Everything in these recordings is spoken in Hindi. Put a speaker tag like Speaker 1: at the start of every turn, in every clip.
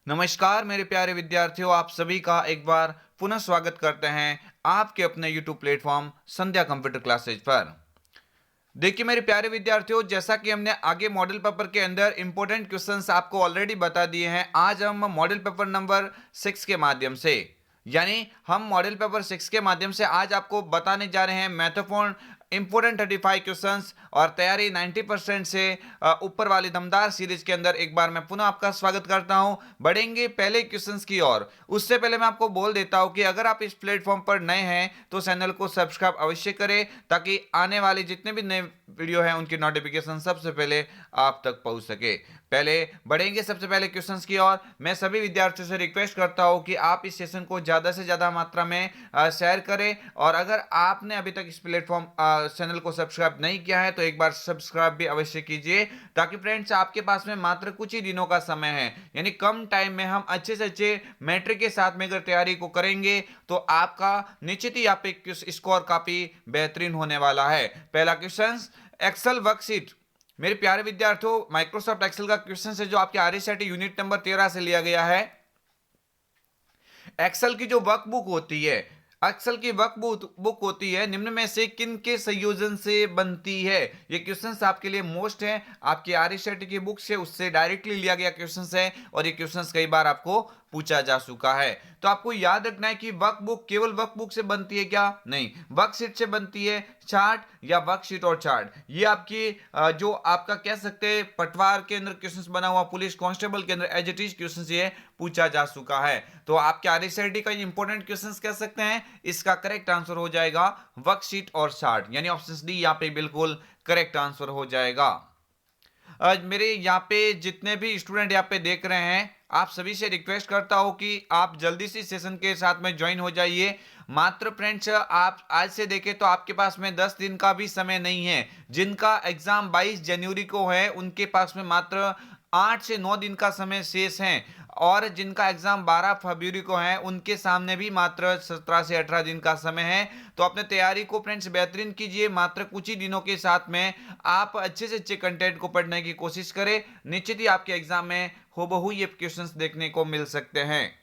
Speaker 1: नमस्कार मेरे प्यारे विद्यार्थियों, आप सभी का एक बार पुनः स्वागत करते हैं आपके अपने YouTube प्लेटफॉर्म संध्या कंप्यूटर क्लासेज पर। देखिए मेरे प्यारे विद्यार्थियों, जैसा कि हमने आगे मॉडल पेपर के अंदर इंपॉर्टेंट क्वेश्चंस आपको ऑलरेडी बता दिए हैं, आज हम मॉडल पेपर नंबर 6 के माध्यम से यानी हम मॉडल पेपर 6 के माध्यम से आज आपको बताने जा रहे हैं महत्वपूर्ण इंपोर्टेंट 35 क्वेश्चंस और तैयारी 90% से ऊपर वाली दमदार सीरीज के अंदर एक बार मैं पुनः आपका स्वागत करता हूं। बढ़ेंगे पहले क्वेश्चंस की ओर। उससे पहले मैं आपको बोल देता हूं कि अगर आप इस प्लेटफॉर्म पर नए हैं तो चैनल को सब्सक्राइब अवश्य करें ताकि आने वाले जितने भी नए वीडियो हैं उनकी नोटिफिकेशन सबसे पहले आप तक पहुंच सके। पहले बढ़ेंगे सबसे पहले क्वेश्चंस की ओर। मैं सभी विद्यार्थियों से रिक्वेस्ट करता हूं कि आप इस सेशन को ज्यादा से ज्यादा मात्रा में शेयर करें और अगर आपने अभी तक इस प्लेटफॉर्म चैनल को सब्सक्राइब नहीं किया है तो एक बार सब्सक्राइब भी अवश्य कीजिए ताकि फ्रेंड्स आपके पास में मात्र कुछ ही दिनों का समय है, यानी कम टाइम में हम अच्छे से अच्छे मैट्रिक के साथ में अगर तैयारी को करेंगे तो आपका निश्चित ही आप एक स्कोर काफी बेहतरीन होने वाला है। पहला क्वेश्चन, एक्सेल वर्कशीट। मेरे प्यारे विद्यार्थियों, माइक्रोसॉफ्ट एक्सेल का क्वेश्चन है जो आपके आरएसआईटी यूनिट नंबर 13 से लिया गया है। एक्सेल की जो वर्कबुक होती है, एक्सेल की वर्कबुक होती है, निम्न में से किन के संयोजन से बनती है? ये क्वेश्चंस आपके लिए मोस्ट है, आपकी आरएसआईटी की बुक से उससे डायरेक्टली लिया गया क्वेश्चंस है और ये क्वेश्चंस कई बार आपको पूछा जा चुका है। तो आपको याद रखना है कि वर्कबुक केवल वर्कबुक से बनती है क्या? नहीं, वर्कशीट से बनती है, चार्ट या वर्कशीट और चार्ट। ये आपकी जो आपका कह सकते हैं पटवार के अंदर क्वेश्चंस बना हुआ, पुलिस कांस्टेबल के अंदर एज इट इज क्वेश्चंस ये पूछा जा चुका है। तो आपके आरएसआईटी का इंपॉर्टेंट क्वेश्चंस कह सकते हैं, इसका करेक्ट आंसर हो जाएगा वर्कशीट और चार्ट, यानी ऑप्शन डी यहां पे बिल्कुल करेक्ट आंसर हो जाएगा। आज मेरे यहाँ पे जितने भी स्टूडेंट यहाँ पे देख रहे हैं, आप सभी से रिक्वेस्ट करता हूँ कि आप जल्दी से सेशन के साथ में ज्वाइन हो जाइए। मात्र फ्रेंड्स आप आज से देखें तो आपके पास में 10 दिन का भी समय नहीं है। जिनका एग्जाम 22 जनवरी को है उनके पास में मात्र 8 से 9 दिन का समय शेष है और जिनका एग्जाम 12 फरवरी को है उनके सामने भी मात्र 17 से 18 दिन का समय है। तो अपने तैयारी को फ्रेंड्स बेहतरीन कीजिए, मात्र कुछ ही दिनों के साथ में आप अच्छे से अच्छे कंटेंट को पढ़ने की कोशिश करें, निश्चित ही आपके एग्जाम में हूबहू ये क्वेश्चंस देखने को मिल सकते हैं।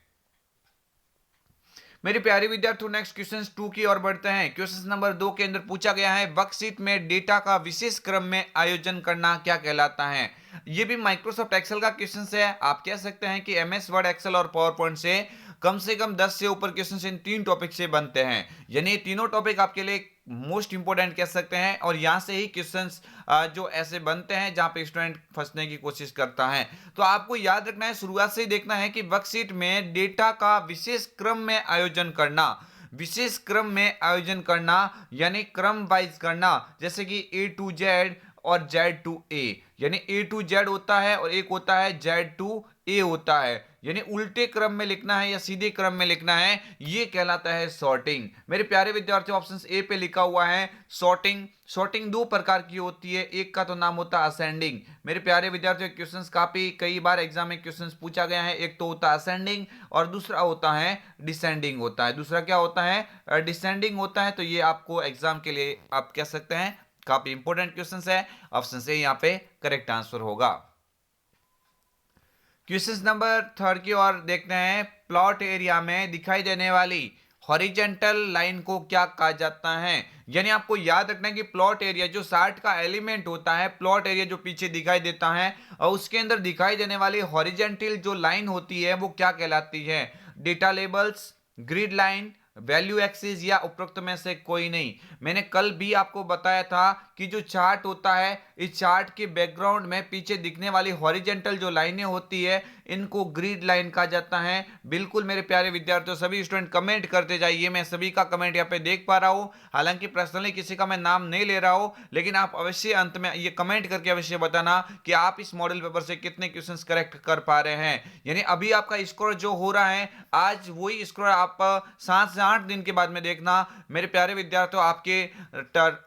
Speaker 1: मेरे प्यारे विद्यार्थियों, नेक्स्ट क्वेश्चन 2 की ओर बढ़ते हैं। क्वेश्चन नंबर 2 के अंदर पूछा गया है, वर्कशीट में डेटा का विशेष क्रम में आयोजन करना क्या कहलाता है? ये भी माइक्रोसॉफ्ट एक्सेल का क्वेश्चन है। आप कह सकते हैं कि एमएस वर्ड, एक्सेल और पावर पॉइंट से कम 10 से ऊपर क्वेश्चन इन 3 टॉपिक से बनते हैं, यानी तीनों टॉपिक आपके लिए मोस्ट इंपोर्टेंट कह सकते हैं और यहां से ही क्वेश्चंस जो ऐसे बनते हैं जहां पे स्टूडेंट फंसने की कोशिश करता है। तो आपको याद रखना है, शुरुआत से ही देखना है कि वर्कशीट में डेटा का विशेष क्रम में आयोजन करना, विशेष क्रम में आयोजन करना यानी क्रम वाइज करना, जैसे कि ए टू जेड और जेड टू ए, यानी ए टू जेड होता है और एक होता है जेड टू ए होता है, यानी उल्टे क्रम में लिखना है या सीधे क्रम में लिखना है, ये कहलाता है सॉर्टिंग। मेरे प्यारे विद्यार्थियों, ऑप्शन ए पे लिखा हुआ है सॉर्टिंग। सॉर्टिंग दो प्रकार की होती है, एक का तो नाम होता है असेंडिंग। मेरे प्यारे विद्यार्थियों, क्वेश्चंस काफी कई बार एग्जाम में क्वेश्चंस पूछा गया है, एक तो होता है असेंडिंग और दूसरा होता है डिसेंडिंग होता है। दूसरा क्या होता है? डिसेंडिंग होता है। तो ये आपको एग्जाम के लिए आप कह सकते हैं काफी इंपॉर्टेंट क्वेश्चंस है। ऑप्शन से यहाँ पे करेक्ट आंसर होगा। क्वेश्चन नंबर 3 की ओर देखते हैं। प्लॉट एरिया में दिखाई देने वाली हॉरिजेंटल लाइन को क्या कहा जाता है? यानी आपको याद रखना है कि प्लॉट एरिया जो 60 का एलिमेंट होता है, प्लॉट एरिया जो पीछे दिखाई देता है और उसके अंदर दिखाई देने वाली हॉरिजेंटल जो लाइन होती है वो क्या कहलाती है? Data labels, grid line, value axis या उपरोक्त में से कोई नहीं। मैंने कल भी आपको बताया था कि जो चार्ट होता है, इस चार्ट के बैकग्राउंड में पीछे दिखने वाली हॉरिजेंटल जो लाइनें होती है इनको ग्रिड लाइन कहा जाता है। बिल्कुल मेरे प्यारे विद्यार्थियों, सभी स्टूडेंट कमेंट करते जाइए। मैं सभी का कमेंट यहाँ पे देख पा रहा हूँ, हालांकि पर्सनली किसी का मैं नाम नहीं ले रहा हूँ, लेकिन आप अवश्य अंत में ये कमेंट करके अवश्य बताना कि आप इस मॉडल पेपर से कितने क्वेश्चंस करेक्ट कर पा रहे हैं। यानी अभी आपका स्कोर जो हो रहा है, आज वही स्कोर आप 7 से 8 दिन के बाद में देखना। मेरे प्यारे विद्यार्थियों, आपके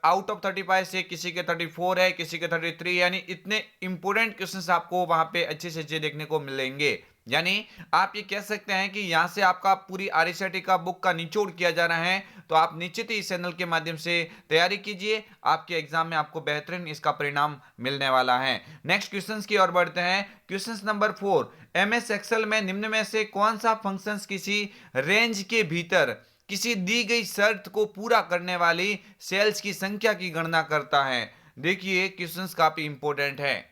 Speaker 1: आउट ऑफ 35 से किसी के 34 है, किसी के 33, यानी इतने इंपोर्टेंट क्वेश्चंस आपको वहां पे अच्छे से अच्छे देखने को मिलेंगे। यानी आप ये कह सकते हैं कि यहां से आपका पूरी आरएसआईटी का बुक का निचोड़ किया जा रहा है। तो आप निश्चित ही इस चैनल के माध्यम से तैयारी कीजिए, आपके एग्जाम में आपको बेहतरीन इसका परिणाम मिलने वाला है। नेक्स्ट क्वेश्चंस की ओर बढ़ते हैं। क्वेश्चंस नंबर 4, एमएस एक्सेल में निम्न में से कौन सा फंक्शंस किसी रेंज के भीतर किसी दी गई शर्त को पूरा करने वाली सेल्स की संख्या की गणना करता है? देखिए क्वेश्चंस काफी इंपॉर्टेंट है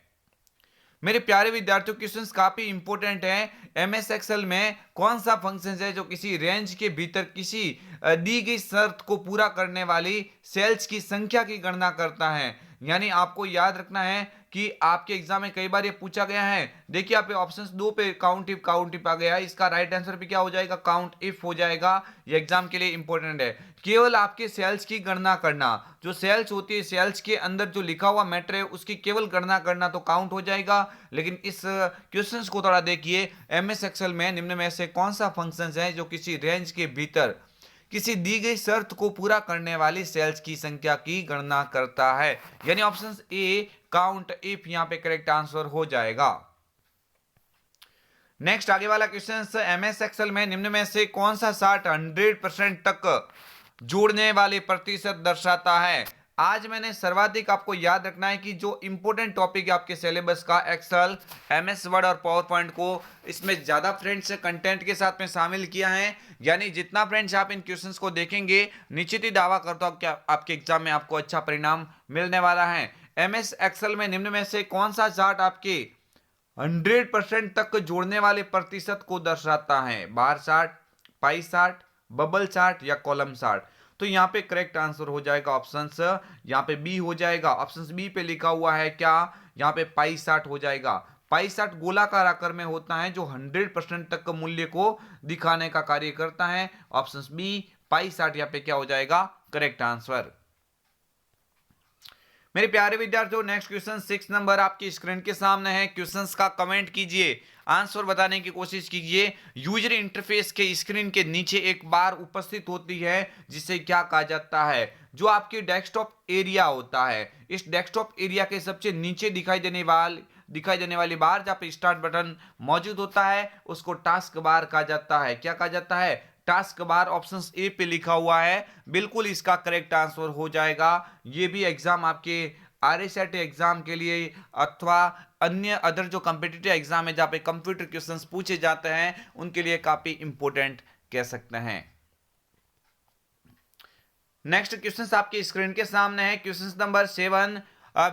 Speaker 1: मेरे प्यारे विद्यार्थियों, क्वेश्चंस काफी इंपॉर्टेंट है। एमएस एक्सेल में कौन सा फंक्शन है जो किसी रेंज के भीतर किसी दी गई शर्त को पूरा करने वाली सेल्स की संख्या की गणना करता है? यानी आपको याद रखना है कि आपके एग्जाम में कई बार ये पूछा गया है। देखिए आप ऑप्शंस 2 पे काउंट इफ आ गया है, इसका राइट आंसर भी क्या हो जाएगा? काउंट इफ हो जाएगा। ये एग्जाम के लिए इंपॉर्टेंट है। केवल आपके सेल्स की गणना करना, जो सेल्स होती है सेल्स के अंदर जो लिखा हुआ मैटर है उसकी केवल गणना करना तो काउंट हो जाएगा। लेकिन इस क्वेश्चंस को थोड़ा देखिए, एमएस एक्सेल में निम्न में से कौन सा फंक्शंस है जो किसी रेंज के भीतर किसी दी गई शर्त को पूरा करने वाली सेल्स की संख्या की गणना करता है? यानी ऑप्शन ए काउंट इफ यहां पे करेक्ट आंसर हो जाएगा। नेक्स्ट आगे वाला क्वेश्चन, एमएस एक्सेल में निम्न में से कौन सा 100% तक जोड़ने वाले प्रतिशत दर्शाता है? आज मैंने सर्वाधिक आपको याद रखना है कि जो इंपॉर्टेंट टॉपिक है आपके सिलेबस का एक्सेल, एमएस वर्ड और पावर पॉइंट को इसमें ज्यादा फ्रेंड्स कंटेंट के साथ में शामिल किया है। यानी जितना फ्रेंड्स आप इन क्वेश्चंस को देखेंगे निश्चित ही दावा करता हूं कि आपके एग्जाम में आपको अच्छा परिणाम मिलने वाला है। एमएस एक्सेल में निम्न में से कौन सा चार्ट आपके 100% तक जोड़ने वाले प्रतिशत को दर्शाता है? Bar chart, pie chart, bubble chart या कॉलम चार्ट? तो यहाँ पे करेक्ट आंसर हो जाएगा ऑप्शन यहाँ पे बी हो जाएगा। ऑप्शन बी पे लिखा हुआ है क्या? यहाँ पे पाई चार्ट हो जाएगा। पाई चार्ट गोलाकार आकार में होता है जो 100% तक मूल्य को दिखाने का कार्य करता है। ऑप्शन बी पाई चार्ट यहाँ पे क्या हो जाएगा? Correct answer. मेरे प्यारे विद्यार्थियों, नेक्स्ट क्वेश्चन 6 नंबर आपकी स्क्रीन के सामने है। क्वेश्चंस का कमेंट कीजिए, आंसर बताने की कोशिश कीजिए। यूजर इंटरफेस के स्क्रीन के नीचे एक बार उपस्थित होती है जिसे क्या कहा जाता है? जो आपकी डेस्कटॉप एरिया होता है, इस डेस्कटॉप एरिया के सबसे नीचे दिखाई देने वाली बार जहाँ पे स्टार्ट बटन मौजूद होता है उसको टास्क बार कहा जाता है। क्या कहा जाता है? Task bar. ऑप्शन ए पे लिखा हुआ है, बिल्कुल इसका करेक्ट आंसर हो जाएगा। ये भी एग्जाम आपके आरएसआईटी एग्जाम के लिए अथवा अन्य अदर जो कॉम्पिटिटिव एग्जाम है जहां पे कंप्यूटर क्वेश्चंस पूछे जाते हैं उनके लिए काफी इंपॉर्टेंट कह सकते हैं। नेक्स्ट क्वेश्चन आपके स्क्रीन के सामने है। क्वेश्चन नंबर 7,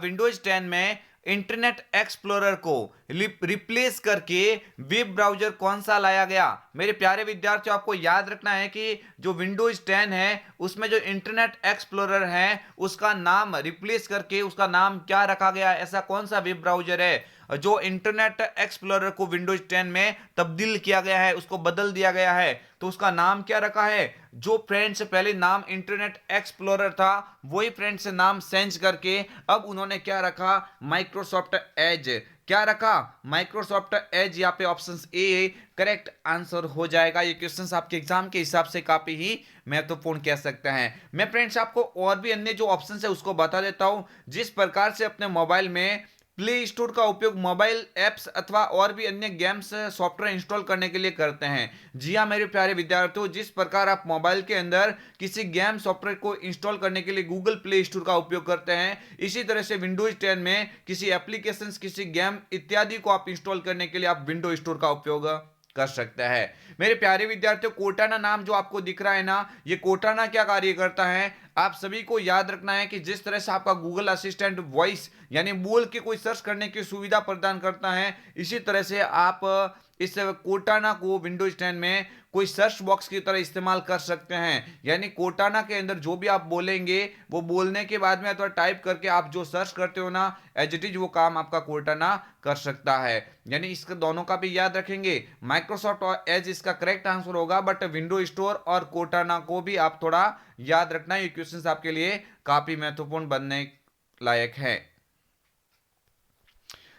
Speaker 1: विंडोज 10 में इंटरनेट एक्सप्लोरर को रिप्लेस करके वेब ब्राउजर कौन सा लाया गया? मेरे प्यारे विद्यार्थियों, आपको याद रखना है कि जो विंडोज 10 है उसमें जो इंटरनेट एक्सप्लोरर है उसका नाम रिप्लेस करके उसका नाम क्या रखा गया? ऐसा कौन सा वेब ब्राउजर है जो इंटरनेट एक्सप्लोरर को विंडोज 10 में तब्दील किया गया है, उसको बदल दिया गया है? तो उसका नाम क्या रखा है? जो फ्रेंड्स पहले नाम इंटरनेट एक्सप्लोरर था वही फ्रेंड्स नाम चेंज करके अब उन्होंने क्या रखा? Microsoft Edge. क्या रखा? Microsoft Edge. यहाँ पे ऑप्शन ए करेक्ट आंसर हो जाएगा। ये क्वेश्चंस आपके एग्जाम के हिसाब से काफी ही महत्वपूर्ण कह सकते हैं। मैं फ्रेंड्स आपको और भी अन्य जो ऑप्शन है उसको बता देता हूं। जिस प्रकार से अपने मोबाइल में प्ले स्टोर का उपयोग मोबाइल एप्स अथवा और भी अन्य गेम्स सॉफ्टवेयर इंस्टॉल करने के लिए करते हैं, जी हाँ मेरे प्यारे विद्यार्थियों, जिस प्रकार आप मोबाइल के अंदर किसी गेम सॉफ्टवेयर को इंस्टॉल करने के लिए गूगल प्ले स्टोर का उपयोग करते हैं, इसी तरह से विंडोज 10 में किसी एप्लीकेशंस, किसी गेम इत्यादि को आप इंस्टॉल करने के लिए आप विंडोज स्टोर का उपयोग कर सकता है। मेरे प्यारे विद्यार्थियों, कोर्टाना नाम जो आपको दिख रहा है ना, ये कोर्टाना क्या कार्य करता है? आप सभी को याद रखना है कि जिस तरह से आपका गूगल असिस्टेंट वॉइस यानी बोल के कोई सर्च करने की सुविधा प्रदान करता है, इसी तरह से आप इस कोर्टाना को विंडोज 10 में कोई सर्च बॉक्स की तरह इस्तेमाल कर सकते हैं। यानी कोर्टाना के अंदर जो भी आप बोलेंगे वो बोलने के बाद में अथवा टाइप करके आप जो सर्च करते हो ना, एज इट इज वो काम आपका कोर्टाना कर सकता है। यानी इसके दोनों का भी याद रखेंगे। माइक्रोसॉफ्ट और एज इसका करेक्ट आंसर होगा, बट विंडो स्टोर और कोर्टाना को भी आप थोड़ा याद रखना। ये क्वेश्चंस आपके लिए काफी महत्वपूर्ण बनने लायक है।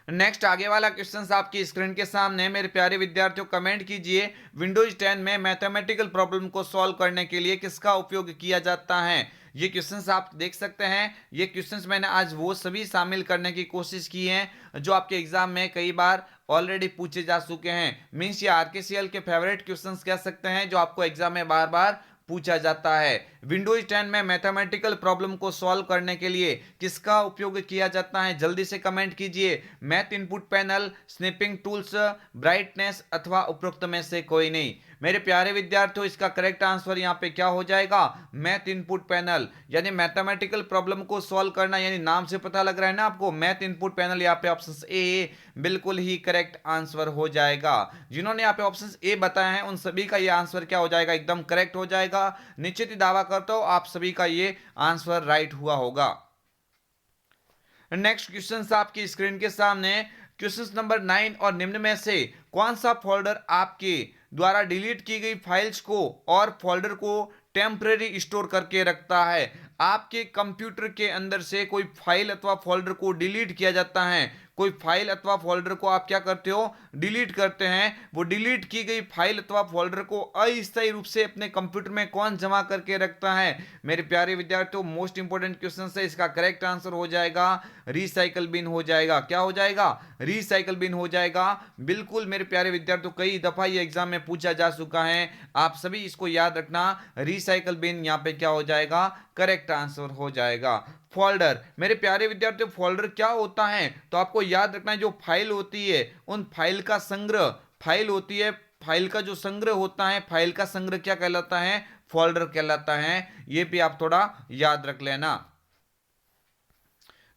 Speaker 1: नेक्स्ट आगे वाला क्वेश्चन आपकी स्क्रीन के सामने। मेरे प्यारे विद्यार्थियों, कमेंट कीजिए, विंडोज 10 में मैथमेटिकल प्रॉब्लम को सॉल्व करने के लिए किसका उपयोग किया जाता है? ये क्वेश्चंस आप देख सकते हैं। ये क्वेश्चंस मैंने आज वो सभी शामिल करने की कोशिश की है जो आपके एग्जाम में कई बार ऑलरेडी पूछे जा चुके हैं। मीन्स ये आरकेसीएल के फेवरेट क्वेश्चंस कह सकते हैं जो आपको एग्जाम में बार बार पूछा जाता है। विंडोज 10 में मैथमेटिकल प्रॉब्लम को सॉल्व करने के लिए किसका उपयोग किया जाता है? जल्दी से कमेंट कीजिए। Math input panel, snipping tools, brightness अथवा उपरोक्त में से कोई नहीं। मेरे प्यारे विद्यार्थियों, इसका करेक्ट आंसर यहाँ पे क्या हो जाएगा? मैथ इनपुट पैनल, यानी मैथमेटिकल प्रॉब्लम को सॉल्व करना, यानी नाम से पता लग रहा है ना आपको, मैथ इनपुट पैनल। यहाँ पे ऑप्शन ए बिल्कुल ही करेक्ट आंसर हो जाएगा। जिन्होंने यहाँ पे ऑप्शन ए बताया है उन सभी का ये आंसर क्या हो जाएगा? एकदम करेक्ट हो जाएगा। निश्चित ही दावा करता हूं आप सभी का ये आंसर राइट हुआ होगा। नेक्स्ट क्वेश्चन आपकी स्क्रीन के सामने, क्वेश्चन नंबर 9 और निम्न में से कौन सा फोल्डर आपके द्वारा डिलीट की गई फाइल्स को और फोल्डर को टेम्परेरी स्टोर करके रखता है? आपके कंप्यूटर के अंदर से कोई फाइल अथवा फोल्डर को डिलीट किया जाता है, कोई फाइल अथवा फोल्डर को आप क्या करते हो? डिलीट करते हैं। वो डिलीट की गई फाइल अथवा फोल्डर को अस्थायी रूप से अपने कंप्यूटर में कौन जमा करके रखता है? मेरे प्यारे विद्यार्थियों, मोस्ट इंपोर्टेंट क्वेश्चन है। इसका करेक्ट आंसर हो जाएगा रिसाइकल बिन हो जाएगा। क्या हो जाएगा? रिसाइकल बिन हो जाएगा। बिल्कुल मेरे प्यारे विद्यार्थियों, कई दफा ये एग्जाम में पूछा जा चुका है। आप सभी इसको याद रखना। रिसाइकल बिन यहाँ पे क्या हो जाएगा? करेक्ट आंसर हो जाएगा। फोल्डर, मेरे प्यारे विद्यार्थियों, फोल्डर क्या होता है? तो आपको याद रखना है, जो फाइल होती है उन फाइल का संग्रह, फाइल होती है, फाइल का जो संग्रह होता है, फाइल का संग्रह क्या कहलाता है? फोल्डर कहलाता है। ये भी आप थोड़ा याद रख लेना।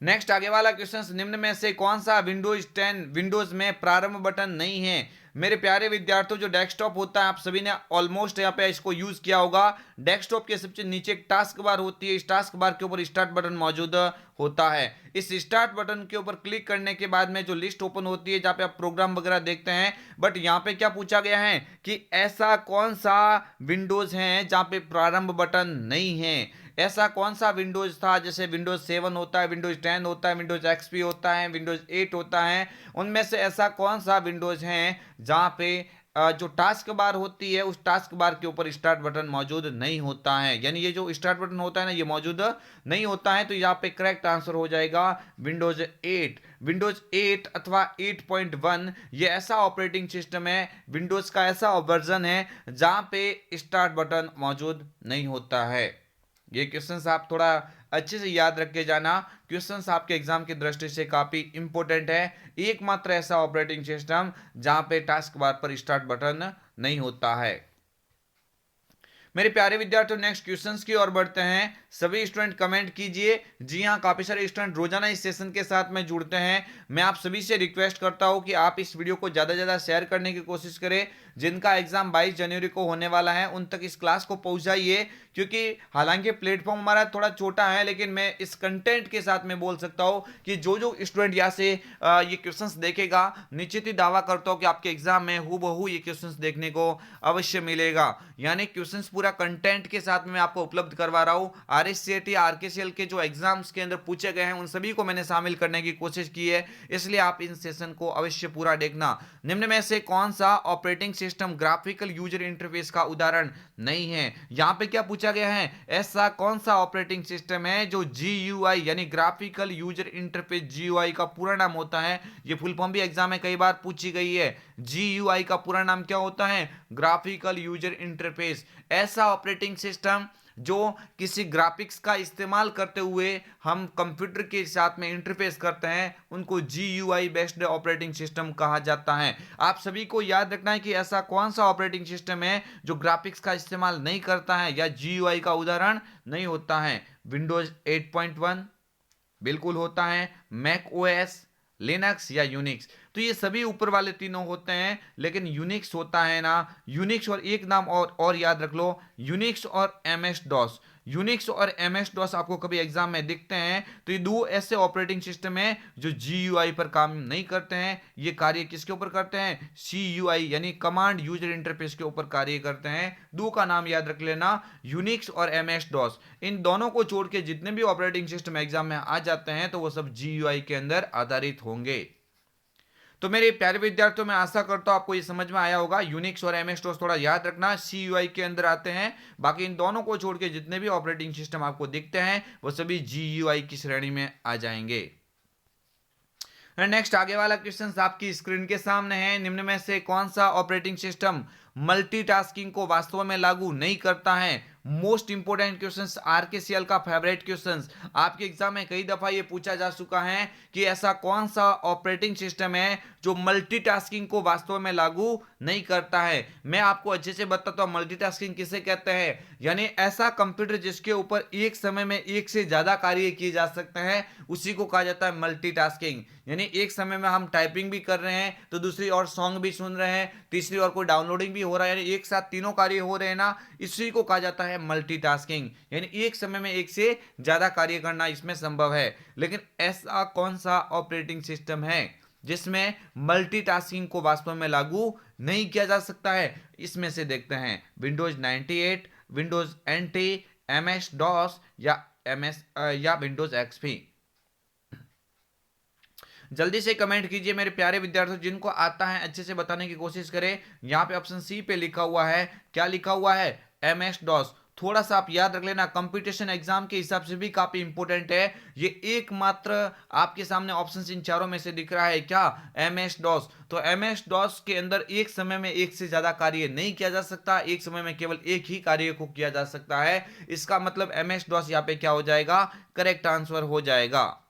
Speaker 1: नेक्स्ट आगे वाला क्वेश्चन, निम्न में से कौन सा विंडोज 10 विंडोज में प्रारंभ बटन नहीं है? मेरे प्यारे विद्यार्थियों, जो डेस्कटॉप होता है आप सभी ने ऑलमोस्ट यहाँ पे इसको यूज किया होगा। डेस्कटॉप के सबसे नीचे एक टास्क बार होती है, इस टास्क बार के ऊपर स्टार्ट बटन मौजूद होता है। इस स्टार्ट बटन के ऊपर क्लिक करने के बाद में जो लिस्ट ओपन होती है जहाँ पे आप प्रोग्राम वगैरह देखते हैं। बट यहाँ पे क्या पूछा गया है कि ऐसा कौन सा विंडोज है जहाँ पे प्रारंभ बटन नहीं है? ऐसा कौन सा विंडोज था? जैसे विंडोज 7 होता है, विंडोज 10 होता है, विंडोज एक्सपी होता है, विंडोज 8 होता है। उनमें से ऐसा कौन सा विंडोज है जहां पे जो टास्क बार होती है उस टास्क बार के ऊपर स्टार्ट बटन मौजूद नहीं होता है? यानी ये जो स्टार्ट बटन होता है ना, ये मौजूद नहीं होता है। तो यहाँ पे करेक्ट आंसर हो जाएगा विंडोज 8। विंडोज 8 अथवा 8.1 ये ऐसा ऑपरेटिंग सिस्टम है, विंडोज का ऐसा वर्जन है जहां पे स्टार्ट बटन मौजूद नहीं होता है। ये क्वेश्चंस आप थोड़ा अच्छे से याद रख के जाना। क्वेश्चंस आपके एग्जाम की दृष्टि से काफी इंपॉर्टेंट है। एकमात्र ऐसा ऑपरेटिंग सिस्टम जहां पे टास्क बार पर स्टार्ट बटन नहीं होता है। मेरे प्यारे विद्यार्थियों, नेक्स्ट क्वेश्चंस की ओर बढ़ते हैं। सभी स्टूडेंट कमेंट कीजिए। जी हाँ, काफी सारे स्टूडेंट रोजाना इस सेशन के साथ में जुड़ते हैं। मैं आप सभी से रिक्वेस्ट करता हूं कि आप इस वीडियो को ज्यादा से ज्यादा शेयर करने की कोशिश करें। जिनका एग्जाम 22 जनवरी को होने वाला है उन तक इस क्लास को पहुंचाइए। क्योंकि हालांकि प्लेटफॉर्म हमारा थोड़ा छोटा है, लेकिन मैं इस कंटेंट के साथ में बोल सकता हूं कि जो जो स्टूडेंट यहाँ से ये क्वेश्चंस देखेगा, निश्चित ही दावा करता हूं कि आपके एग्जाम में हूबहू ये क्वेश्चंस देखने को अवश्य मिलेगा। यानी क्वेश्चंस पूरा कंटेंट के साथ में मैं आपको उपलब्ध करवा रहा हूं। आरएससीईटी, आरकेसीएल के जो एग्जाम्स के अंदर पूछे गए हैं उन सभी को मैंने शामिल करने की कोशिश की है, इसलिए आप इन सेशन को अवश्य पूरा देखना। निम्न में से कौन सा operating system graphical user interface का उदाहरण नहीं है? यहां पे क्या पूछा गया है? ऐसा कौन सा ऑपरेटिंग सिस्टम है जो जीयूआई यानी ग्राफिकल यूजर इंटरफेस, जीयूआई का पूरा नाम होता है। ये फुल फॉर्म भी एग्जाम में कई बार पूछी गई है। जीयूआई का पूरा नाम क्या होता है? Graphical user interface. ऐसा ऑपरेटिंग सिस्टम जो किसी ग्राफिक्स का इस्तेमाल करते हुए हम कंप्यूटर के साथ में इंटरफेस करते हैं, उनको जीयूआई बेस्ड ऑपरेटिंग सिस्टम कहा जाता है। आप सभी को याद रखना है कि ऐसा कौन सा ऑपरेटिंग सिस्टम है जो ग्राफिक्स का इस्तेमाल नहीं करता है या जीयूआई का उदाहरण नहीं होता है? विंडोज 8.1 बिल्कुल होता है, मैक ओएस, लिनक्स या यूनिक्स। तो ये सभी ऊपर वाले तीनों होते हैं, लेकिन यूनिक्स होता है ना, यूनिक्स और एक नाम और याद रख लो, यूनिक्स और एमएस डॉस। यूनिक्स और एमएस डॉस आपको कभी एग्जाम में दिखते हैं तो ये दो ऐसे ऑपरेटिंग सिस्टम है जो जीयूआई पर काम नहीं करते हैं। ये कार्य किसके ऊपर करते हैं? सीयूआई यानी कमांड यूजर इंटरफेस के ऊपर कार्य करते हैं। दो का नाम याद रख लेना, यूनिक्स और एमएस डॉस। इन दोनों को छोड़ के जितने भी ऑपरेटिंग सिस्टम एग्जाम में आ जाते हैं तो वो सब जीयूआई के अंदर आधारित होंगे। तो मेरे प्यारे विद्यार्थियों, मैं आशा करता हूँ आपको ये समझ में आया होगा। यूनिक्स और एमएस डॉस थोड़ा याद रखना, सीयूआई के अंदर आते हैं। बाकी इन दोनों को छोड़ के जितने भी ऑपरेटिंग सिस्टम आपको दिखते हैं वो सभी जीयूआई की श्रेणी में आ जाएंगे। नेक्स्ट आगे वाला क्वेश्चन आपकी स्क्रीन के सामने है। निम्न में से कौन सा ऑपरेटिंग सिस्टम मल्टीटास्किंग को वास्तव में लागू नहीं करता है? मोस्ट इंपोर्टेंट क्वेश्चंस, आरकेसीएल का फेवरेट क्वेश्चंस। आपके एग्जाम में कई दफा ये पूछा जा चुका है कि ऐसा कौन सा ऑपरेटिंग सिस्टम है जो मल्टीटास्किंग को वास्तव में लागू नहीं करता है। मैं आपको अच्छे से बताता हूं मल्टीटास्किंग किसे कहते हैं। यानी ऐसा कंप्यूटर जिसके ऊपर एक समय में एक से ज्यादा कार्य किए जा सकते हैं, उसी को कहा जाता है मल्टीटास्किंग। यानी एक समय में हम टाइपिंग भी कर रहे हैं तो दूसरी और सॉन्ग भी सुन रहे हैं, तीसरी और कोई डाउनलोडिंग भी हो रहा है, यानी एक साथ तीनों कार्य हो रहे हैं ना, इसी को कहा जाता है मल्टीटास्किंग। यानी एक समय में एक से ज्यादा कार्य करना इसमें संभव है। लेकिन ऐसा कौन सा ऑपरेटिंग सिस्टम है जिसमें मल्टीटास्किंग को वास्तव में लागू नहीं किया जा सकता है? इसमें से देखते हैं Windows 98, Windows NT, MS DOS या विंडोज एक्सपी। जल्दी से कमेंट कीजिए मेरे प्यारे विद्यार्थियों, जिनको आता है अच्छे से बताने की कोशिश करें। यहाँ पे ऑप्शन सी पे लिखा हुआ है, क्या लिखा हुआ है? MS DOS. थोड़ा सा आप याद रख लेना, कंपटीशन एग्जाम के हिसाब से भी काफी इंपॉर्टेंट है। ये एकमात्र आपके सामने ऑप्शन इन चारों में से दिख रहा है, क्या? MS DOS. तो एमएस डॉस के अंदर एक समय में एक से ज्यादा कार्य नहीं किया जा सकता, एक समय में केवल एक ही कार्य को किया जा सकता है। इसका मतलब एमएस डॉस यहाँ पे क्या हो जाएगा? करेक्ट आंसर हो जाएगा।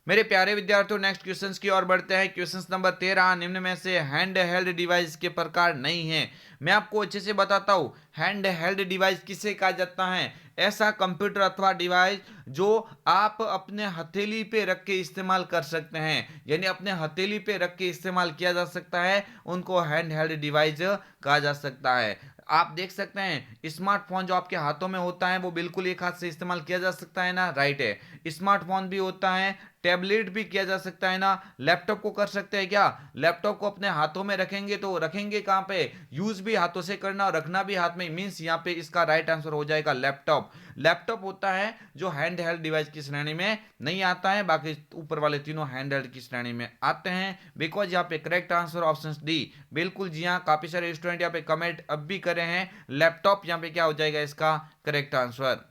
Speaker 1: मेरे प्यारे विद्यार्थियों, नेक्स्ट क्वेश्चंस की ओर बढ़ते हैं। क्वेश्चंस नंबर 13, निम्न में से हैंड हेल्ड डिवाइस के प्रकार नहीं है। मैं आपको अच्छे से बताता हूं, हैंड हेल्ड डिवाइस किसे कहा जाता है? ऐसा कंप्यूटर अथवा डिवाइस जो आप अपने हथेली पे रख के इस्तेमाल कर सकते हैं, यानी अपने हथेली पे रख के इस्तेमाल किया जा सकता है, उनको हैंड हेल्ड डिवाइस कहा जा सकता है। आप देख सकते हैं स्मार्टफोन जो आपके हाथों में होता है वो बिल्कुल एक हाथ से इस्तेमाल किया जा सकता है ना, राइट है। स्मार्टफोन भी होता है, टैबलेट भी किया जा सकता है ना। लैपटॉप को कर सकते हैं क्या? लैपटॉप को अपने हाथों में रखेंगे तो रखेंगे कहां पे? यूज भी हाथों से करना और रखना भी हाथ में, मींस यहाँ पे इसका राइट आंसर हो जाएगा लैपटॉप। लैपटॉप होता है जो हैंड हेल्ड डिवाइस की श्रेणी में नहीं आता है, बाकी ऊपर वाले तीनों हैंड हेल्ड की श्रेणी में आते हैं। बिकॉज यहाँ पे करेक्ट आंसर ऑप्शन डी। बिल्कुल जी हाँ, काफी सारे स्टूडेंट यहाँ पे कमेंट अब भी कर रहे हैं, लैपटॉप यहाँ पे क्या हो जाएगा इसका करेक्ट आंसर।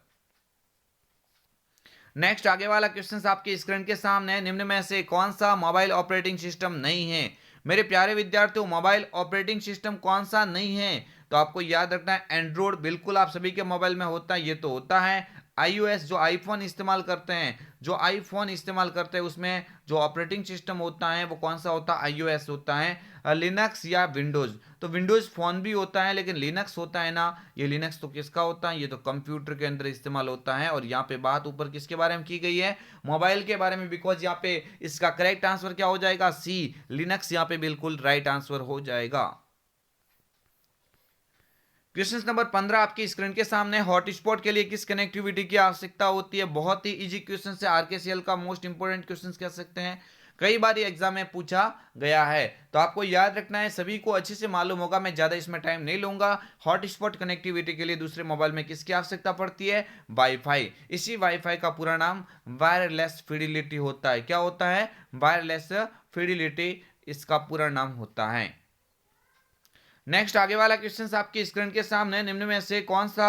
Speaker 1: नेक्स्ट आगे वाला क्वेश्चन आपके स्क्रीन के सामने है। निम्न में से कौन सा मोबाइल ऑपरेटिंग सिस्टम नहीं है? मेरे प्यारे विद्यार्थियों, मोबाइल ऑपरेटिंग सिस्टम कौन सा नहीं है? तो आपको याद रखना है एंड्रॉइड, बिल्कुल आप सभी के मोबाइल में होता है, ये तो होता है। आईओएस जो आईफोन इस्तेमाल करते हैं, जो आईफोन इस्तेमाल करते हैं उसमें जो ऑपरेटिंग सिस्टम होता है वो कौन सा होता है? आईओएस होता है। लिनक्स या विंडोज, तो विंडोज फोन भी होता है लेकिन लिनक्स होता है ना, ये लिनक्स तो किसका होता है? ये तो कंप्यूटर के अंदर इस्तेमाल होता है। और यहाँ पे बात ऊपर किसके बारे में की गई है? मोबाइल के बारे में। बिकॉज यहाँ पे इसका करेक्ट आंसर क्या हो जाएगा? सी, लिनक्स यहाँ पे बिल्कुल राइट आंसर हो जाएगा। क्वेश्चन नंबर 15 आपकी स्क्रीन के सामने, हॉटस्पॉट के लिए किस कनेक्टिविटी की आवश्यकता होती है? बहुत ही इजी क्वेश्चन है, आरकेसीएल का मोस्ट इंपोर्टेंट क्वेश्चन कह सकते हैं, कई बार ये एग्जाम में पूछा गया है। तो आपको याद रखना है, सभी को अच्छे से मालूम होगा, मैं ज्यादा इसमें टाइम नहीं लूंगा। हॉटस्पॉट कनेक्टिविटी के लिए दूसरे मोबाइल में किसकी आवश्यकता पड़ती है? वाईफाई। इसी वाईफाई का पूरा नाम वायरलेस फिडिलिटी होता है। क्या होता है? वायरलेस फिडिलिटी इसका पूरा नाम होता है। नेक्स्ट आगे वाला क्वेश्चन आपकी स्क्रीन के सामने, निम्न में से कौन सा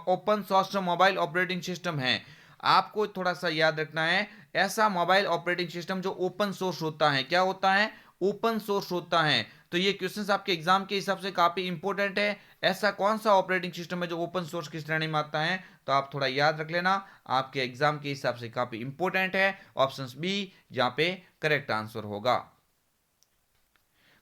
Speaker 1: open source mobile operating system है? आपको थोड़ा सा याद रखना है, ऐसा मोबाइल ऑपरेटिंग सिस्टम जो ओपन सोर्स होता है, क्या होता है? ओपन सोर्स होता है। तो ये क्वेश्चन आपके एग्जाम के हिसाब से काफी इंपॉर्टेंट है। ऐसा कौन सा ऑपरेटिंग सिस्टम है जो ओपन सोर्स की श्रेणी में आता है? तो आप थोड़ा याद रख लेना, आपके एग्जाम के हिसाब से काफी इंपॉर्टेंट है। ऑप्शन बी यहाँ पे करेक्ट आंसर होगा।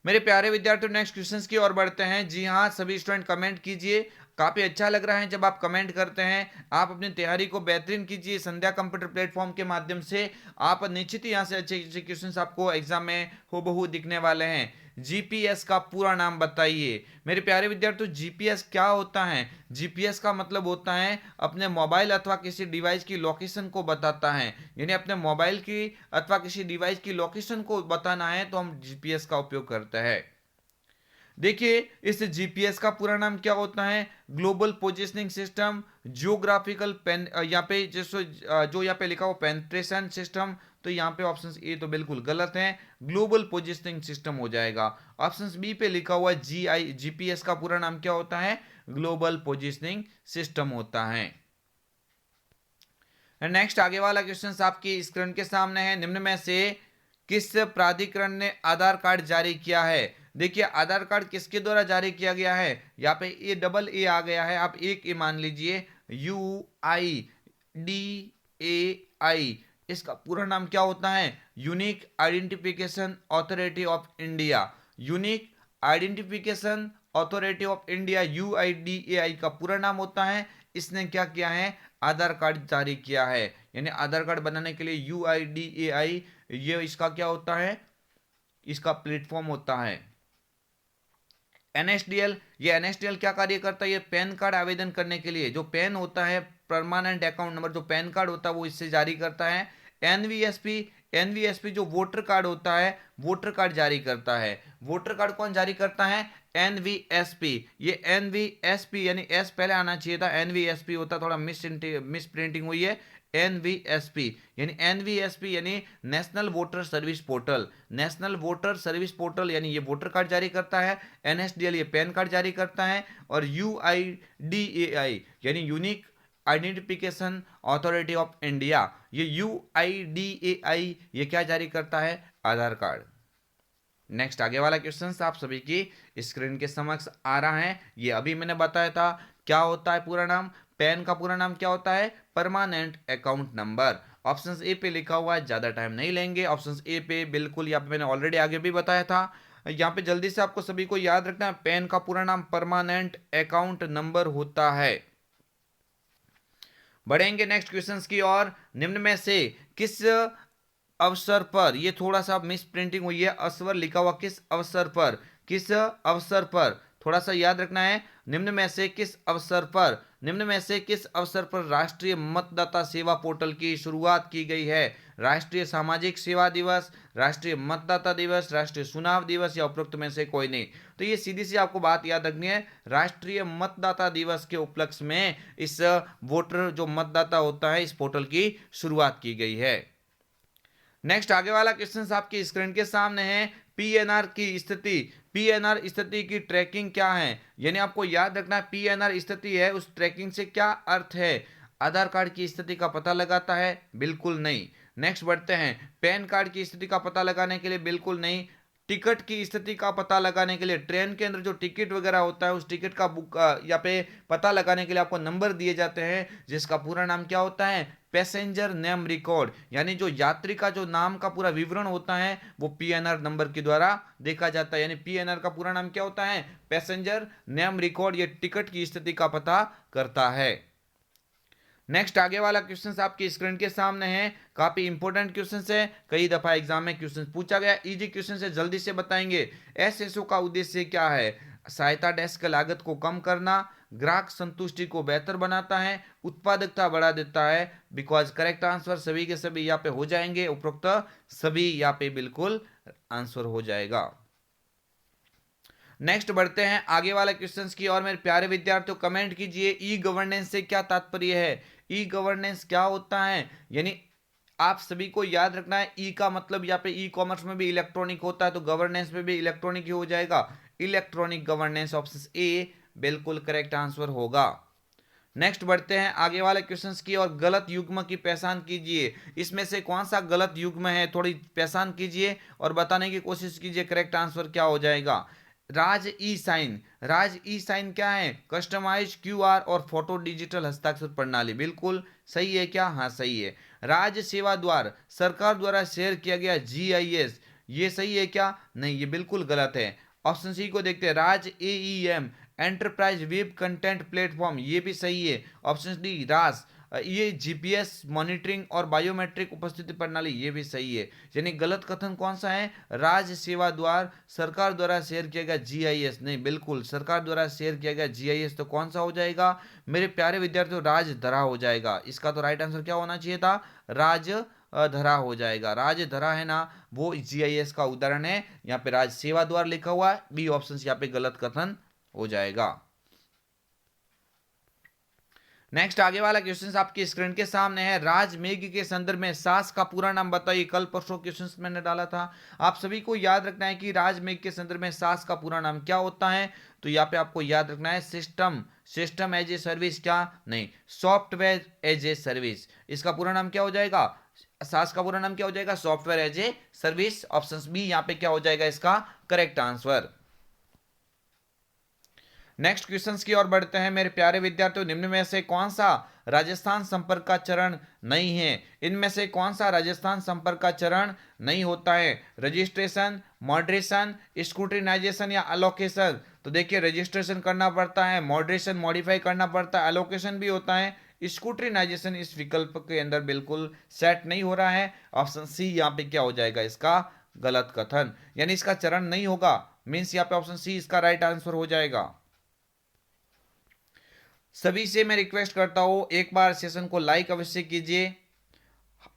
Speaker 1: मेरे प्यारे विद्यार्थियों, नेक्स्ट क्वेश्चंस की ओर बढ़ते हैं। जी हाँ, सभी स्टूडेंट कमेंट कीजिए, काफी अच्छा लग रहा है जब आप कमेंट करते हैं। आप अपनी तैयारी को बेहतरीन कीजिए संध्या कंप्यूटर प्लेटफॉर्म के माध्यम से। आप निश्चित ही यहाँ से अच्छे अच्छे क्वेश्चंस आपको एग्जाम में हूबहू दिखने वाले हैं। जीपीएस का पूरा नाम बताइए। मेरे प्यारे विद्यार्थियों, जीपीएस क्या होता है? जीपीएस का मतलब होता है अपने मोबाइल अथवा किसी डिवाइस की लोकेशन को बताता है। यानी अपने मोबाइल की अथवा किसी डिवाइस की लोकेशन को बताना है तो हम जीपीएस का उपयोग करते हैं। देखिए, इस जीपीएस का पूरा नाम क्या होता है? Global positioning system, geographical pen, यहाँ पे जो यहाँ पे लिखा हुआ पेनिट्रेशन सिस्टम, तो यहाँ पे ऑप्शन ए तो बिल्कुल गलत है, ग्लोबल पोजिशनिंग सिस्टम हो जाएगा। ऑप्शन बी पे लिखा हुआ जीपीएस का पूरा नाम क्या होता है? ग्लोबल पोजिशनिंग सिस्टम होता है। नेक्स्ट आगे वाला क्वेश्चन आपकी स्क्रीन के सामने है, निम्न में से किस प्राधिकरण ने आधार कार्ड जारी किया है? देखिए आधार कार्ड किसके द्वारा जारी किया गया है? यहाँ पे ए डबल ए आ गया है, आप एक ए मान लीजिए, UIDAI, इसका पूरा नाम क्या होता है? Unique identification authority of India. Unique identification authority of India, UIDAI का पूरा नाम होता है। इसने क्या किया है? आधार कार्ड जारी किया है। यानी आधार कार्ड बनाने के लिए UIDAI, ये इसका क्या होता है? इसका प्लेटफॉर्म होता है। NSDL, ये NSDL क्या कार्य करता है? ये पैन कार्ड आवेदन करने के लिए जो पैन होता है, परमानेंट अकाउंट नंबर, जो पैन कार्ड होता है वो इससे जारी करता है। NVSP जो वोटर कार्ड होता है, वोटर कार्ड जारी करता है। वोटर कार्ड कौन जारी करता है? NVSP। ये NVSP यानी एस पहले आना चाहिए था, NVSP होता, थोड़ा मिस प्रिंटिंग हुई है। NVSP यानी national voter service portal. National voter service portal यानी ये वोटर कार्ड जारी करता है। NSDL ये पैन कार्ड जारी करता है। और UIDAI यानी unique identification authority of India, ये UIDAI ये क्या जारी करता है? आधार कार्ड। नेक्स्ट आगे वाला क्वेश्चन आप सभी की स्क्रीन के समक्ष आ रहा है। ये अभी मैंने बताया था, क्या होता है पूरा नाम? पैन का पूरा नाम क्या होता है? Permanent account number. Option A पे लिखा हुआ है, ज्यादा टाइम नहीं लेंगे। ऑप्शन ए पे बिल्कुल, यहाँ पे मैंने ऑलरेडी आगे भी बताया था। यहाँ पे जल्दी से आपको सभी को याद रखना है, पैन का पूरा नाम परमानेंट अकाउंट नंबर होता है। बढ़ेंगे नेक्स्ट क्वेश्चंस की ओर। निम्न में से किस अवसर पर, ये थोड़ा सा मिस प्रिंटिंग हुई है, अस्वर लिखा हुआ, किस अवसर पर? किस अवसर पर? थोड़ा सा याद रखना है। निम्न में से किस अवसर पर, निम्न में से किस अवसर पर राष्ट्रीय मतदाता सेवा पोर्टल की शुरुआत की गई है? राष्ट्रीय सामाजिक सेवा दिवस, राष्ट्रीय मतदाता दिवस, राष्ट्रीय चुनाव दिवस, या उपरोक्त में से कोई नहीं? तो ये सीधी सी आपको बात याद रखनी है, राष्ट्रीय मतदाता दिवस के उपलक्ष्य में इस वोटर जो मतदाता होता है, इस पोर्टल की शुरुआत की गई है। नेक्स्ट आगे वाला क्वेश्चन आपकी स्क्रीन के सामने है, पीएनआर की स्थिति। पीएनआर स्थिति की ट्रैकिंग क्या है? यानी आपको याद रखना है, पीएनआर स्थिति है, उस ट्रैकिंग से क्या अर्थ है? आधार कार्ड की स्थिति का पता लगाता है? बिल्कुल नहीं। नेक्स्ट बढ़ते हैं, पैन कार्ड की स्थिति का पता लगाने के लिए? बिल्कुल नहीं। टिकट की स्थिति का पता लगाने के लिए, ट्रेन के अंदर जो टिकट वगैरह होता है, उस टिकट का बुक यहाँ पे पता लगाने के लिए आपको नंबर दिए जाते हैं, जिसका पूरा नाम क्या होता है? Passenger name record. यानी जो यात्री का जो नाम का पूरा विवरण होता है, वो पीएनआर नंबर के द्वारा देखा जाता है। यानी पीएनआर का पूरा नाम क्या होता है? Passenger name record. ये टिकट की स्थिति का पता करता है। नेक्स्ट आगे वाला क्वेश्चन आपकी स्क्रीन के सामने है, काफी इंपॉर्टेंट क्वेश्चन है, कई दफा एग्जाम में क्वेश्चन पूछा गया। इजी क्वेश्चन से जल्दी से बताएंगे। एसएसओ का उद्देश्य क्या है? सहायता डेस्क लागत को कम करना, ग्राहक संतुष्टि को बेहतर बनाता है, उत्पादकता बढ़ा देता है। बिकॉज करेक्ट आंसर सभी के सभी यहाँ पे हो जाएंगे, उपरोक्त सभी यहाँ पे बिल्कुल आंसर हो जाएगा। नेक्स्ट बढ़ते हैं आगे वाले क्वेश्चंस की और। मेरे प्यारे विद्यार्थियों कमेंट कीजिए, ई गवर्नेंस से क्या तात्पर्य है? ई गवर्नेंस क्या होता है? यानी आप सभी को याद रखना है, ई का मतलब यहाँ पे ई कॉमर्स में भी इलेक्ट्रॉनिक होता है, तो गवर्नेंस में भी इलेक्ट्रॉनिक ही हो जाएगा। इलेक्ट्रॉनिक गवर्नेंस, ऑप्शन ए बिल्कुल करेक्ट आंसर होगा। नेक्स्ट बढ़ते हैं आगे वाले क्वेश्चंस की और। गलत युग्म की पहचान कीजिए, इसमें से कौन सा गलत युग्म है? थोड़ी पहचान कीजिए और बताने की कोशिश कीजिए करेक्ट आंसर क्या हो जाएगा। राज ई साइन, राज ई साइन क्या है? कस्टमाइज क्यूआर और फोटो डिजिटल हस्ताक्षर प्रणाली। बिल्कुल सही है क्या? हाँ सही है। राज सेवा द्वार, सरकार द्वारा शेयर किया गया जीआईएस, ये सही है क्या? नहीं, ये बिल्कुल गलत है। ऑप्शन सी को देखते हैं, राज AEM enterprise web content platform, ये भी सही है। ऑप्शन डी राज ये जीपीएस मॉनिटरिंग और बायोमेट्रिक उपस्थिति प्रणाली, ये भी सही है। यानी गलत कथन कौन सा है? राज सेवा द्वार, सरकार द्वारा शेयर किया गया जीआईएस, नहीं बिल्कुल सरकार द्वारा शेयर किया गया जीआईएस तो कौन सा हो जाएगा मेरे प्यारे विद्यार्थियों? राजधरा हो जाएगा। इसका तो राइट आंसर क्या होना चाहिए था? राज धरा हो जाएगा। राजधरा है ना, वो जीआईएस का उदाहरण है। यहाँ पे राज सेवा द्वार लिखा हुआ है, बी ऑप्शन यहाँ पे गलत कथन हो जाएगा। नेक्स्ट आगे वाला क्वेश्चन आपकी स्क्रीन के सामने है। राजमेघ के संदर्भ में सास का पूरा नाम बताइए। कल परसों क्वेश्चन मैंने डाला था, आप सभी को याद रखना है कि राजमेघ के संदर्भ में सास का पूरा नाम क्या होता है। तो यहाँ पे आपको याद रखना है सिस्टम एज ए सर्विस, क्या नहीं, सॉफ्टवेयर एज ए सर्विस। इसका पूरा नाम क्या हो जाएगा, सास का पूरा नाम क्या हो जाएगा, software as a service. Option B यहाँ पे क्या हो जाएगा इसका करेक्ट आंसर। नेक्स्ट क्वेश्चंस की ओर बढ़ते हैं मेरे प्यारे विद्यार्थियों। निम्न में से कौन सा राजस्थान संपर्क का चरण नहीं है। इनमें से कौन सा राजस्थान संपर्क का चरण नहीं होता है। रजिस्ट्रेशन, मॉडरेशन, स्क्रूटिनाइजेशन या अलोकेशन। तो देखिए रजिस्ट्रेशन करना पड़ता है, मॉडरेशन मॉडिफाई करना पड़ता है, अलोकेशन भी होता है, स्क्रूटिनाइजेशन इस विकल्प के अंदर बिल्कुल सेट नहीं हो रहा है। ऑप्शन सी यहाँ पे क्या हो जाएगा इसका गलत कथन, यानी इसका चरण नहीं होगा। मीन्स यहाँ पे ऑप्शन सी इसका राइट आंसर हो जाएगा। सभी से मैं रिक्वेस्ट करता हूं एक बार सेशन को लाइक अवश्य कीजिए।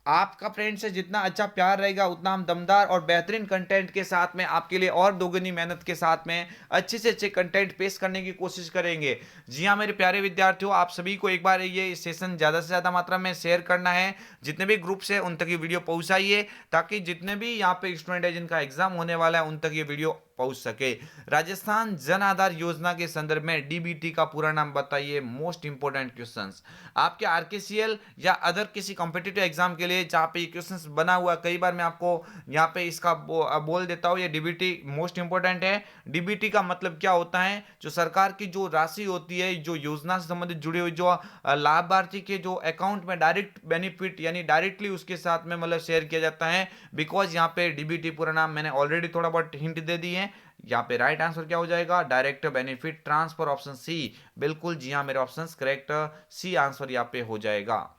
Speaker 1: आपका फ्रेंड से जितना अच्छा प्यार रहेगा उतना हम दमदार और बेहतरीन कंटेंट के साथ में आपके लिए और दोगुनी मेहनत के साथ में अच्छे से अच्छे कंटेंट पेश करने की कोशिश करेंगे। जी हाँ मेरे प्यारे विद्यार्थियों, आप सभी को एक बार ये सेशन ज़्यादा से ज़्यादा मात्रा में शेयर करना है। जितने भी ग्रुप से उन तक ये वीडियो पहुंचाइए, ताकि जितने भी यहाँ पे स्टूडेंट है जिनका एग्जाम होने वाला है उन तक ये वीडियो पहुंच सके। राजस्थान जन आधार योजना के संदर्भ में डीबीटी का पूरा नाम बताइए। मोस्ट इंपोर्टेंट क्वेश्चंस आपके आरकेसीएल या अदर किसी कॉम्पिटिटिव एग्जाम के लिए जहाँ पे क्वेश्चंस बना हुआ, कई बार मैं आपको यहाँ पे इसका बोल देता हूँ। ये डीबीटी मोस्ट इंपोर्टेंट है। डीबीटी का मतलब क्या होता है, जो सरकार की जो राशि होती है, जो योजना से संबंधित जुड़ी हुई, जो लाभार्थी के जो अकाउंट में डायरेक्ट बेनिफिट यानी डायरेक्टली उसके साथ में मतलब शेयर किया जाता है। बिकॉज यहाँ पे डीबीटी पूरा नाम मैंने ऑलरेडी थोड़ा बहुत हिंट दे दी है। यहाँ पे राइट आंसर क्या हो जाएगा, direct benefit transfer, option C. बिल्कुल जी हाँ मेरे ऑप्शन करेक्ट, सी आंसर यहाँ पे हो जाएगा।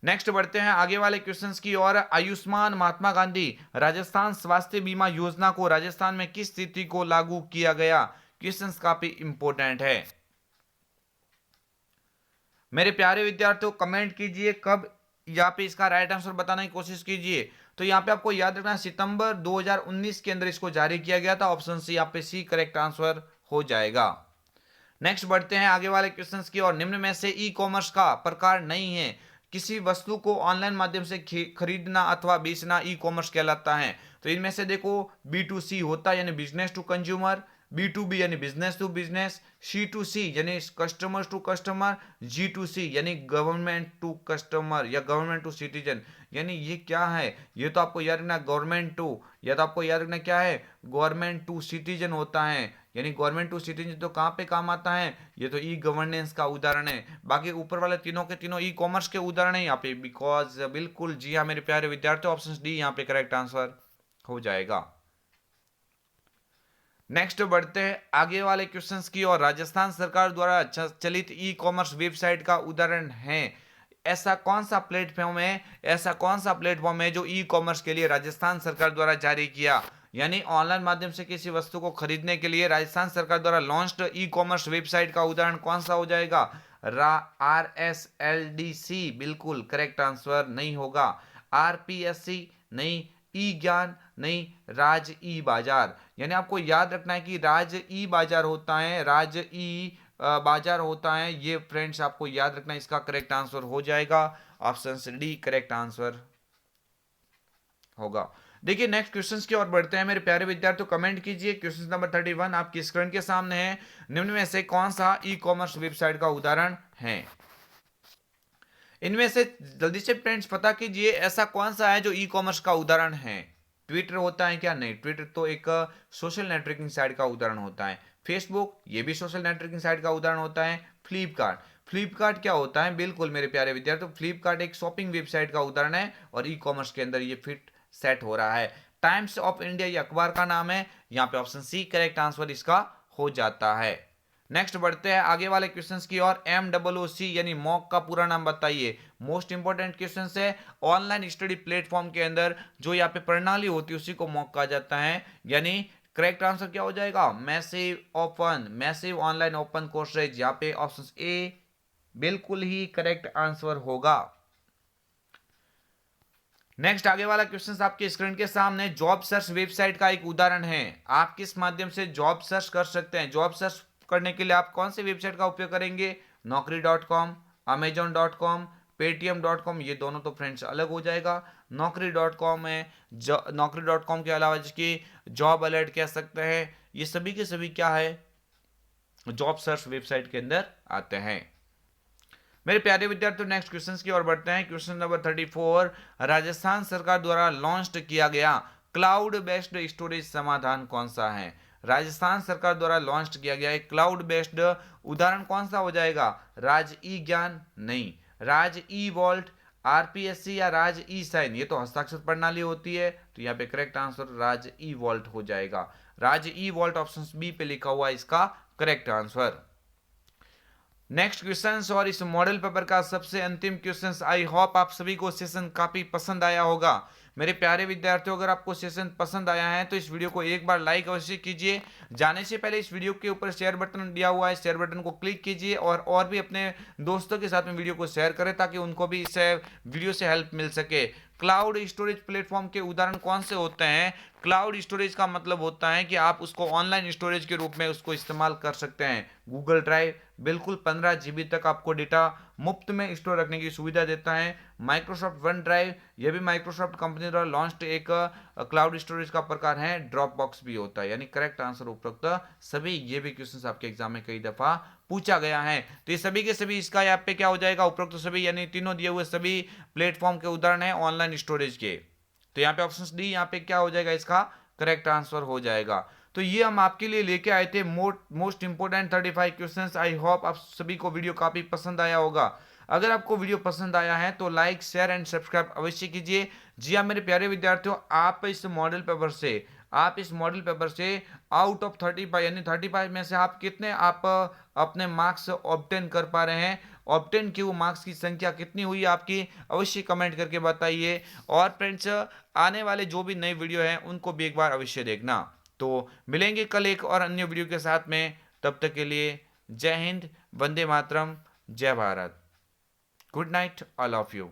Speaker 1: नेक्स्ट बढ़ते हैं आगे वाले क्वेश्चंस की ओर। आयुष्मान महात्मा गांधी राजस्थान स्वास्थ्य बीमा योजना को राजस्थान में किस तिथि को लागू किया गया। क्वेश्चंस काफी इंपॉर्टेंट है मेरे प्यारे विद्यार्थियों। कमेंट कीजिए कब, यहाँ पे इसका राइट आंसर बताने की कोशिश कीजिए। तो यहाँ पे आपको याद रखना है सितंबर 2019 के अंदर इसको जारी किया गया था। ऑप्शन सी यहाँ पे सी करेक्ट आंसर हो जाएगा। नेक्स्ट बढ़ते हैं आगे वाले क्वेश्चंस की और। निम्न में से ई कॉमर्स का प्रकार नहीं है। किसी वस्तु को ऑनलाइन माध्यम से खरीदना अथवा बेचना ई कॉमर्स कहलाता है। तो इनमें से देखो B2C होता है यानी बिजनेस टू कंज्यूमर, B2B यानी बिजनेस टू बिजनेस, C2C यानी कस्टमर टू कस्टमर, G2C यानी गवर्नमेंट टू कस्टमर या गवर्नमेंट टू सिटीजन। यानी ये क्या है, ये तो आपको याद रखना गवर्नमेंट टू, या तो आपको याद रखना क्या है, गवर्नमेंट टू सिटीजन होता है। यानी गवर्नमेंट टू सिटीजन तो कहाँ पे काम आता है, ये तो ई गवर्नेंस का उदाहरण है। बाकी ऊपर वाले तीनों के तीनों ई कॉमर्स के उदाहरण है यहाँ पे। बिकॉज बिल्कुल जी हाँ मेरे प्यारे विद्यार्थियों, ऑप्शन डी यहाँ पे करेक्ट आंसर हो जाएगा। नेक्स्ट बढ़ते हैं आगे वाले क्वेश्चंस की और। राजस्थान सरकार द्वारा चलित ई कॉमर्स वेबसाइट का उदाहरण है। ऐसा कौन सा प्लेटफॉर्म है, ऐसा कौन सा प्लेटफॉर्म है जो ई कॉमर्स के लिए राजस्थान सरकार द्वारा जारी किया। यानी ऑनलाइन माध्यम से किसी वस्तु को खरीदने के लिए राजस्थान सरकार द्वारा लॉन्च्ड ई कॉमर्स वेबसाइट का उदाहरण कौन सा हो जाएगा। RSLDC बिल्कुल करेक्ट आंसर नहीं होगा। RPSC नहीं, ई ज्ञान नहीं, राज ई बाजार। यानी आपको याद रखना है कि राज ई बाजार होता है, राज ई बाजार होता है ये फ्रेंड्स, आपको याद रखना है। इसका करेक्ट आंसर हो जाएगा ऑप्शन डी करेक्ट आंसर होगा। देखिए नेक्स्ट क्वेश्चंस की ओर बढ़ते हैं मेरे प्यारे विद्यार्थियों। कमेंट कीजिए क्वेश्चन नंबर 31 आपकी स्क्रीन के सामने है। निम्न में से कौन सा ई कॉमर्स वेबसाइट का उदाहरण है। इनमें से जल्दी से फ्रेंड्स पता कीजिए ऐसा कौन सा है जो ई कॉमर्स का उदाहरण है। ट्विटर होता है क्या, नहीं, ट्विटर तो एक सोशल नेटवर्किंग साइट का उदाहरण होता है। फेसबुक ये भी सोशल नेटवर्किंग साइट का उदाहरण होता है। फ्लिपकार्ट, फ्लिपकार्ट क्या होता है, बिल्कुल मेरे प्यारे विद्यार्थियों फ्लिपकार्ट एक शॉपिंग वेबसाइट का उदाहरण है और ई कॉमर्स के अंदर ये फिट सेट हो रहा है। टाइम्स ऑफ इंडिया ये अखबार का नाम है। यहाँ पे ऑप्शन सी करेक्ट आंसर इसका हो जाता है। नेक्स्ट बढ़ते हैं आगे वाले क्वेश्चंस की ओर। MOOC यानी मॉक का पूरा नाम बताइए। मोस्ट इंपोर्टेंट क्वेश्चन है। ऑनलाइन स्टडी प्लेटफॉर्म के अंदर जो यहाँ पे प्रणाली होती है उसी को मॉक कहा जाता है। यानी करेक्ट आंसर क्या हो जाएगा, मैसिव ऑनलाइन ओपन कोर्सेज। यहाँ पे ऑप्शन ए बिल्कुल ही करेक्ट आंसर होगा। नेक्स्ट आगे वाला क्वेश्चन आपके स्क्रीन के सामने जॉब सर्च वेबसाइट का एक उदाहरण है। आप किस माध्यम से जॉब सर्च कर सकते हैं। जॉब सर्च करने के लिए आप कौन सी वेबसाइट का उपयोग करेंगे, naukri.com, amazon.com, paytm.com, ये दोनों तो फ्रेंड्स अलग हो जाएगा। naukri.com है, naukri.com के अलावा जिसकी जॉब अलर्ट कह सकते हैं, ये सभी के सभी क्या है, जॉब सर्च वेबसाइट के अंदर आते हैं। मेरे प्यारे विद्यार्थियों, नेक्स्ट क्वेश्चन की ओर बढ़ते हैं। क्वेश्चन नंबर 34, राजस्थान सरकार द्वारा लॉन्च किया गया क्लाउड बेस्ड स्टोरेज समाधान कौन सा है? राजस्थान सरकार द्वारा लॉन्च किया गया एक क्लाउड बेस्ड उदाहरण कौन सा हो जाएगा? राज ई ज्ञान नहीं, राज ई वॉल्ट, आरपीएससी या राज ई साइन, ये तो हस्ताक्षर प्रणाली होती है, तो यहाँ पे करेक्ट आंसर राज ई वॉल्ट हो जाएगा। राज ई वॉल्ट ऑप्शन बी पे लिखा हुआ है इसका करेक्ट आंसर। नेक्स्ट क्वेश्चन और इस मॉडल पेपर का सबसे अंतिम क्वेश्चन। आई होप आप सभी को सेशन काफी पसंद आया होगा। मेरे प्यारे विद्यार्थियों, अगर आपको सेशन पसंद आया है तो इस वीडियो को एक बार लाइक अवश्य कीजिए। जाने से पहले इस वीडियो के ऊपर शेयर बटन दिया हुआ है, शेयर बटन को क्लिक कीजिए और भी अपने दोस्तों के साथ में वीडियो को शेयर करें ताकि उनको भी इस वीडियो से हेल्प मिल सके। क्लाउड स्टोरेज प्लेटफॉर्म के उदाहरण कौन से होते हैं? क्लाउड स्टोरेज का मतलब होता है कि आप उसको ऑनलाइन स्टोरेज के रूप में उसको इस्तेमाल कर सकते हैं। गूगल ड्राइव बिल्कुल 15 GB तक आपको डेटा मुफ्त में स्टोर रखने की सुविधा देता है। माइक्रोसॉफ्ट वन ड्राइव, यह भी माइक्रोसॉफ्ट कंपनी द्वारा लॉन्च्ड एक क्लाउड स्टोरेज का प्रकार है। ड्रॉप बॉक्स भी होता है। यानी करेक्ट आंसर उपरोक्त सभी ये भी क्वेश्चन आपके एग्जाम में कई दफा पूछा गया है। तो ये सभी के सभी इसका यहाँ पे क्या हो जाएगा? उपरोक्त सभी यानी तीनों दिए हुए सभी प्लेटफॉर्म के उदाहरण है ऑनलाइन स्टोरेज के। तो यहाँ पे ऑप्शन डी यहाँ पे क्या हो जाएगा? इसका करेक्ट आंसर हो जाएगा। तो ये हम आपके लिए लेके आए थे most important 35 questions. I hope आप सभी को वीडियो काफी पसंद आया होगा। अगर आपको वीडियो पसंद आया है तो लाइक शेयर एंड सब्सक्राइब अवश्य कीजिए। जी हाँ मेरे प्यारे विद्यार्थियों, आप इस मॉडल पेपर से आउट ऑफ 35 यानी 35 में से आप कितने आप अपने मार्क्स ऑब्टेन कर पा रहे हैं, ऑब्टेन की वो मार्क्स की संख्या कितनी हुई आपकी, अवश्य कमेंट करके बताइए। और फ्रेंड्स, आने वाले जो भी नए वीडियो हैं उनको भी एक बार अवश्य देखना। तो मिलेंगे कल एक और अन्य वीडियो के साथ में। तब तक के लिए जय हिंद, वंदे मातरम, जय Bharat, good night all of you.